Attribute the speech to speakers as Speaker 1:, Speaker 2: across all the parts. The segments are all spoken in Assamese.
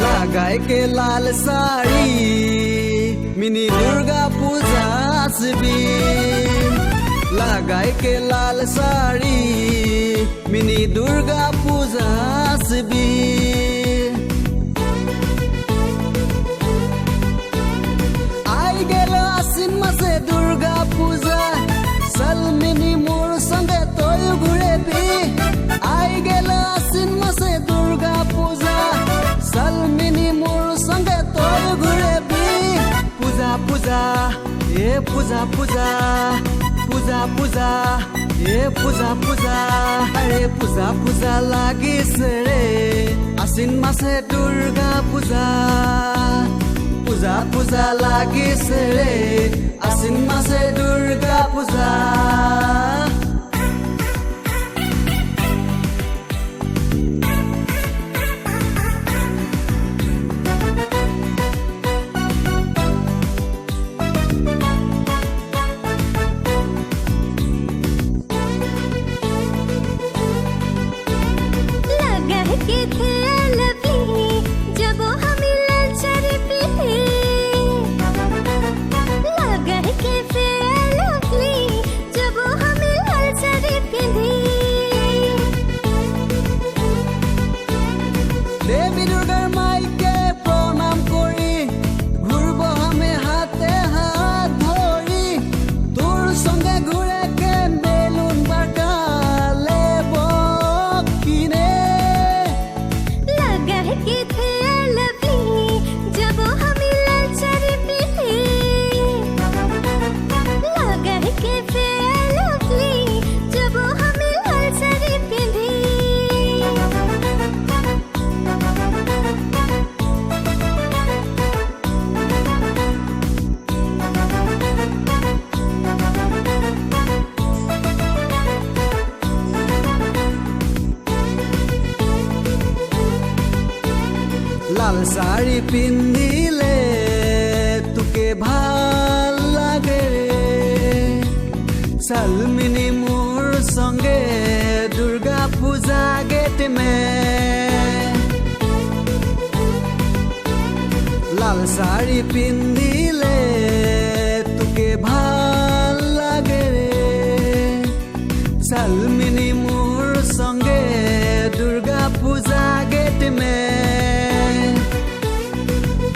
Speaker 1: लगाए के लाल साड़ी मिनी दुर्गा पूजा शिविर लगाए के लाल साड़ी मिनी दुर्गा पूजा शिविर आई गेल आसिन मासे दुर्गा पूजा सल मिनी मोर संगे तोय घुरे भी आई गेल आसिन मासे दुर्गा पूजा सल मिनी मोर संगे तोय घुरे भी पूजा पूजा ए पूजा पूजा पूजा पूजा ए पूजा पूजा अरे पूजा पूजा लागिस रे आसिन मासे दुर्गा पूजा पूजा पूजा लागिस रे आसिन मासे दुर्गा पूजा देवी दुर्गार माइके प्रणाम करी घुरब हमें हाथे हाथ धरी तोर संगे घुरे के बेलुन बाटा लेब किने
Speaker 2: लगा के थे लवली जब हम ललचरी पीते लगा के थे लवली जब हम ललचरी पीते
Speaker 1: लाल साड़ी पिंदिले तुके ভাল লাগে सालमिनी मोर संगे दुर्गा पूजा गेट में लाल साड़ी पिंदिले तुके ভাল লাগে सालमिनी मोर संगे दुर्गा पूजा गेट में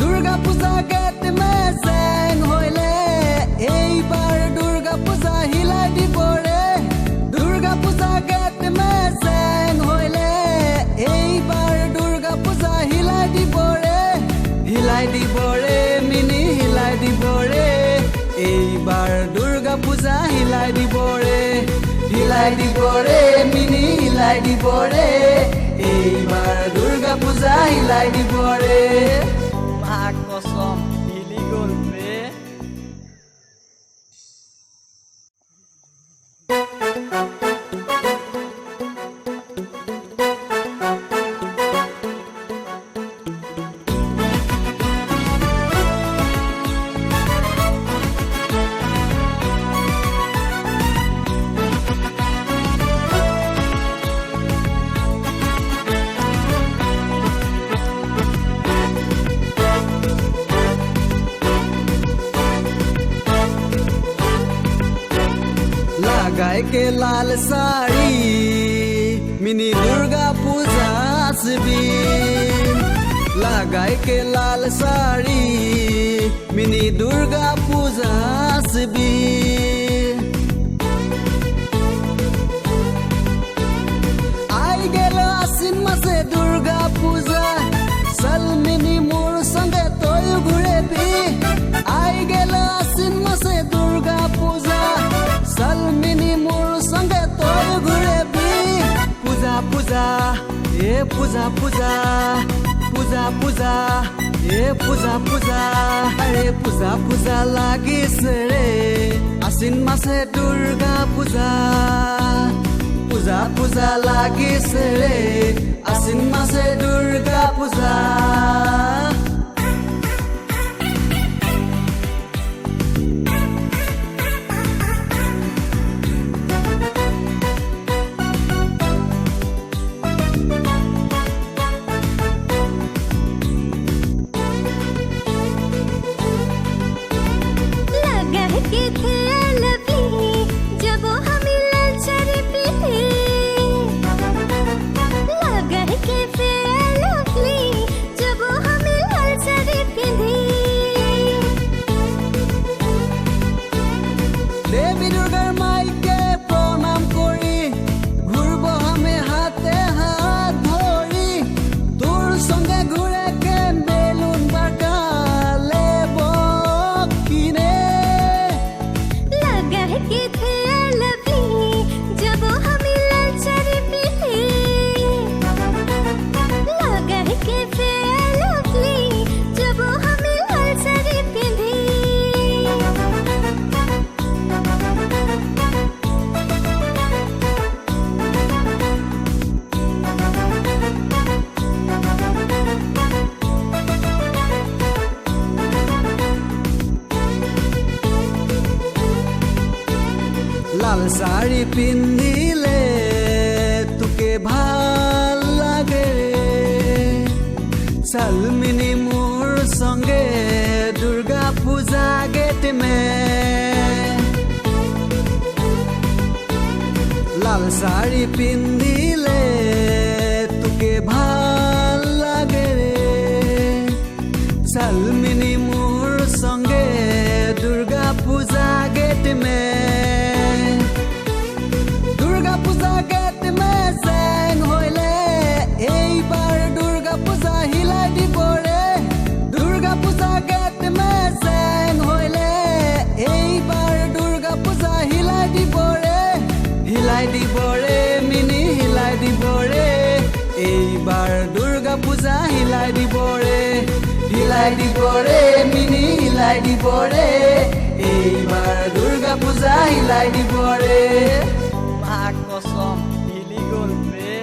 Speaker 1: दुर्गा पूजा गेट में सेन होइले এইবার दुर्गा पूजा हिलाई দিব रे दुर्गा पूजा गेट में सेन होइले এইবার दुर्गा पूजा हिलाई দিব रे मिनी हिलाई দিব रे এইবার दुर्गा पूजा हिलाई দিব रे मिनी हिलाई দিব रे এইবার दुर्गा पूजा हिलाई দিব रे মা কসম হিলি গল রে लगाए के लाल साड़ी मिनी दुर्गा पूजा शिविर लगाए के लाल साड़ी मिनी दुर्गा पूजा शिविर आई गेल आसिन मासे दुर्गा पूजा सल मिनी मोर संगे तोय घुरे भी आई गेल आसिन मासे दुर्गा पूजा सल मिनी मोर संगे तोय घुरे भी पूजा पूजा ए पूजा पूजा पूजा পূজা পূজা পূজা পূজা আৰে পূজা পূজা লাগিছে ৰে আশ্বিন মাছে দুৰ্গা পূজা পূজা পূজা লাগিছে ৰে আশ্বিন মাছে দুৰ্গা পূজা দেৱী দুৰ্গাৰ মাইকে প্ৰণাম কৰি ঘূৰব আমি হাতে হাত ধৰি তোৰ সঙ্গে ঘূৰেকে বেলুন বাকালে বকিনে
Speaker 2: लगा के थे लवली जब हम लाल साड़ी पहने लगा के थे लवली जब हम लाल साड़ी पहने
Speaker 1: লাল শাড়ী পিন্ধিলে তোকে ভাল লাগে চালমিনি মোৰ সঙ্গে দুৰ্গা পূজা গেট মে লাল শাড়ী পিন্ধিলে তোকে ভাল লাগে চালমিনি মোৰ সঙ্গে দুৰ্গা পূজা গেট মে দুৰ্গা পূজা গেট মে জেং হইলে এইবাৰ দুৰ্গা পূজা হিলাই দিবৰে দুৰ্গা পূজা গেট মে জেং হইলে এইবাৰ দুৰ্গা পূজা হিলাই দিবৰে মিনি হিলাই দিবৰে এইবাৰ দুৰ্গা পূজা হিলাই দিবৰে মিনি হিলাই দিবৰে এইবাৰ দুৰ্গা পূজা হিলাই দিবৰে মাক কসম হিলি গ'ল ৰে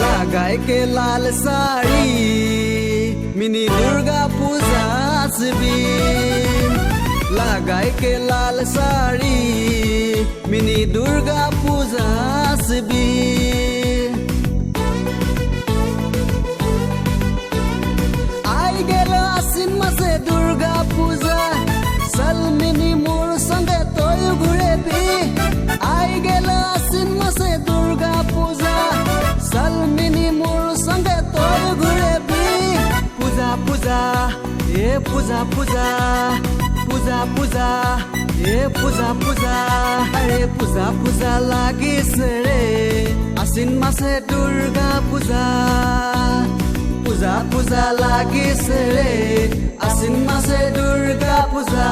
Speaker 1: लगाए के लाल साड़ी मिनी दुर्गा पूजा आसबी लगाए के लाल साड़ी मिनी दुर्गा पूजा आसबी आई गेल आश्विन मासे दुर्गा पूजा चल मिनी मोर संगे तोय घुरेबी आई गेल आश्विन मासे दुर्गा पूजा चल मिनी मोर संगे तोय घुरेबी पूजा पूजा पूजा पूजा पूजा पूजा पूजा पूजा अरे पूजा पूजा লাগিছে रे आश्विन मासे दुर्गा पूजा पूजा पूजा লাগিছে रे आश्विन मासे दुर्गा पूजा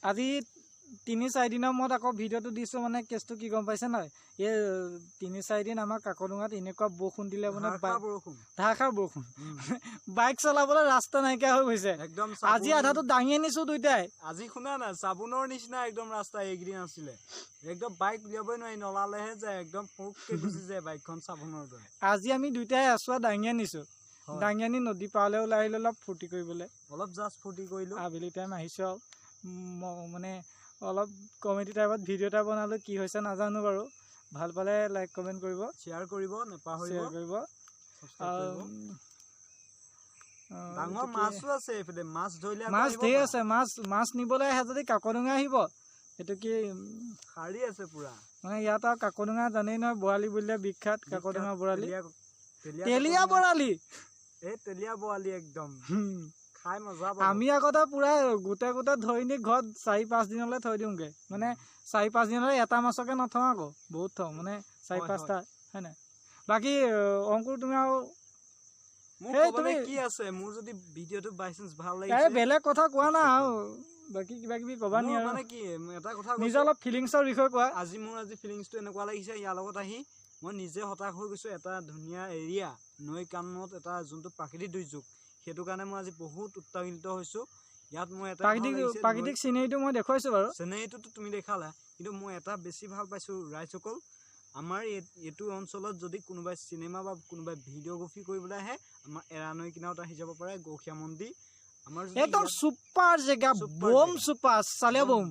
Speaker 3: আজি 3-4 দিনৰ মূৰত আকৌ ভিডিঅ'টো দিছো মানে কেছটো কি গম পাইছে নহয় এই 3-4 দিন আমাৰ কাকডুঙাত এনেকুৱা বৰষুণ দিলে মানে ধাৰাসাৰ বৰষুণ বাইক চলাবলৈ ৰাস্তা নাইকিয়া হৈ গৈছে
Speaker 4: একদম
Speaker 3: আজি আধাটো দাঙি আনিছো দুইটাই
Speaker 4: আজি শুনা না চাবোনৰ নিচিনা একদম ৰাস্তা এইকেইদিন আছিলে একদম বাইক উলিয়াবই নোৱাৰি নলালেহে যায় একদম ফুককে গুচি যায় বাইকখন চাবোনৰ দৰে
Speaker 3: আজি আমি দুইটাই আছোৱা দাঙি আনিছো দাঙি আনি নদী পাৰলৈ ওলাই আহিলো অলপ ফূৰ্তি কৰিবলৈ
Speaker 4: অলপ জাষ্ট ফূৰ্তি কৰিলো
Speaker 3: আবেলি টাইম আহিছো মানে অলপ কমেডি টাইপত ভিডিঅ' এটা বনালো কি হৈছে নাজানো বাৰু ভাল পালে লাইক কমেণ্ট কৰিব
Speaker 4: শ্বেয়াৰ কৰিব নেপাহৰিব
Speaker 3: শ্বেয়াৰ কৰিব
Speaker 4: ডাঙৰ মাছো আছে এইফালে মাছ ধৰিলে
Speaker 3: মাছ ধেৰ আছে মাছ নিবলৈ আহে যদি কাকডুঙা আহিব এইটো কি
Speaker 4: শাৰী আছে পুৰা
Speaker 3: মানে ইয়াত আৰু কাকডুঙা জানেই নহয় বৰালি বুলিলে বিখ্যাত কাকডুঙা বৰালি
Speaker 4: তেলীয়া
Speaker 3: বৰালি
Speaker 4: এই তেলীয়া বৰালি একদম খাই মজা
Speaker 3: আমি আগতে পুৰা গোটে ধৰি নি ঘৰত 4-5 দিনলৈ থৈ দিওঁগে মানে 4-5 দিনলৈ এটা মাছকে নথওঁ আকৌ বহুত থওঁ মানে 4-5টা হয় নাই বাকী অংকুৰ তুমি আৰু
Speaker 4: কি আছে মোৰ যদি ভিডিঅ'টো বাই চান্স ভাল লাগিছে
Speaker 3: বেলেগ কথা কোৱা না আৰু বাকী কিবা কিবি কবা নি আৰু
Speaker 4: মানে কি এটা কথা
Speaker 3: নিজৰ অলপ ফিলিংছৰ বিষয়ে কোৱা
Speaker 4: আজি ফিলিংছটো এনেকুৱা লাগিছে ইয়াৰ লগত আহি মই নিজে হতাশ হৈ গৈছো এটা ধুনীয়া এৰিয়া নৈ কাণত এটা যোনটো প্ৰাকৃতিক দুৰ্যোগ সেইটো কাৰণে মই আজি বহুত উত্তেজিত হৈছো ইয়াত মই এটা
Speaker 3: প্ৰাকৃতিক চিনেৰীটো মই দেখুৱাইছো বাৰু
Speaker 4: চিনেৰীটোতো তুমি দেখালা কিন্তু মই এটা বেছি ভাল পাইছো ৰাইজসকল আমাৰ এইটো অঞ্চলত যদি কোনোবাই চিনেমা বা কোনোবাই ভিডিঅ'গ্ৰাফি কৰিবলৈ আহে আমাৰ এৰানৈ কিনাৰত আহি যাব পাৰে গৌখীয়া মন্দিৰ আমাৰ
Speaker 3: একদম সুপাৰ জেগা বম সুপাৰ চালে বম